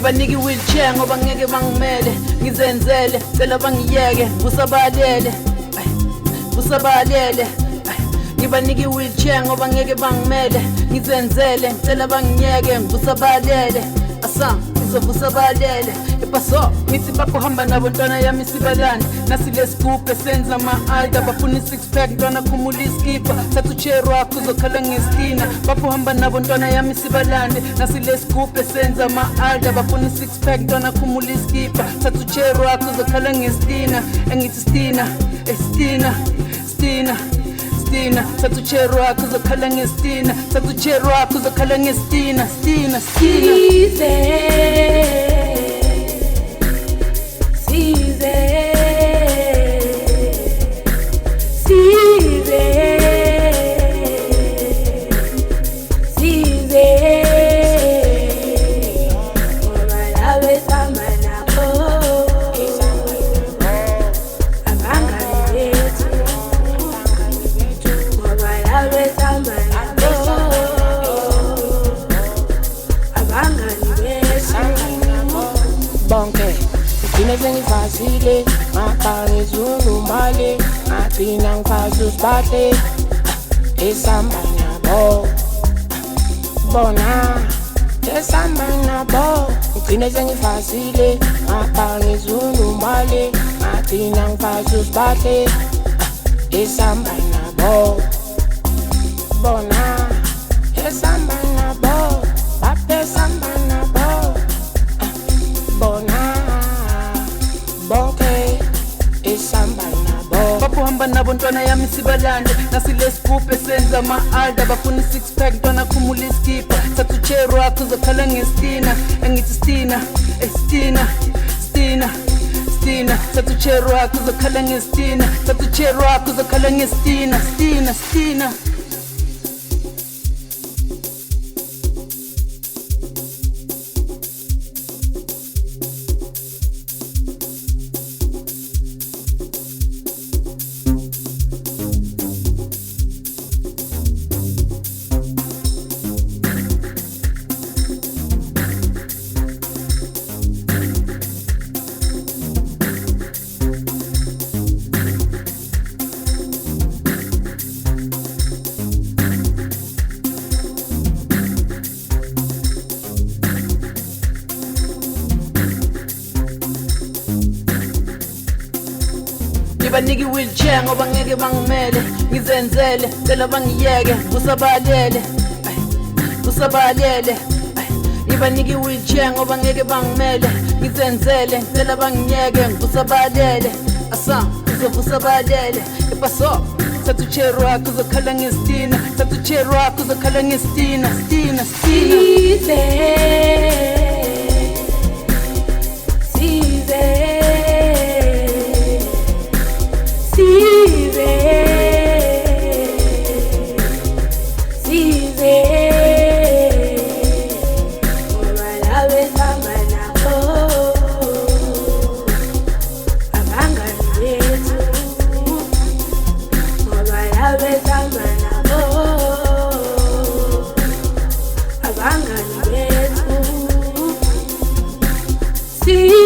ngibaniki wheelchair ngoba ngeke bangimele ngizenzele cela bangiyeke busabalele busabalele ngibaniki wheelchair ngoba ngeke bangimele ngizenzele cela bangiyeke busabalele asa ngizobusabalele epaso ngithi bakuhamba nabo ntwana yami sibalane nasile scoop esenza ma-alda bafuna i-six pack ntwana khumula iskipa thatha uchair wakho uzokhala ngestina bakuhamba nabo ntwana yami sibalane nasile scoop esenza ma-alda bafuna i-six pack ntwana khumula iskipa thatha uchair wakho uzokhala ngestina engithi stina estina stina stina thatha uchair wakho uzokhala ngestina thatha uchair wakho uzokhala ngestina stina stina bonke ngine sengifazile ngapangizulu mbali ngagcina ngiphaza usibhahle esamba nabo bona esamba nabo ngine sengifazile ngapangizulu mbali ngagcina ngiphaza usibhahle esamba nabo bona esamba nabo bape samba nabo bona bonke esamba nabo bakuhamba nabo ntwana yami sibalande nasile scoop esenza ma-alda bafuna i-six pack ntwana khumula iskipa thatha uchair wakho uzokhala ngestina engithi stina estina stina stina thatha uchair wakho uzokhala ngestina thatha uchair wakho uzokhala ngestina stina stina ngibaniki wheelchair ngoba ngeke bangimele ngizenzele cela bangiyeke busabalele busabalele ngibaniki wheelchair ngoba ngeke bangimele ngizenzele cela bangiyeke busabalele asa ngizobusabalele epaso thatha uchair wakho uzokhala ngestina thatha uchair wakho uzokhala ngestina stina stina See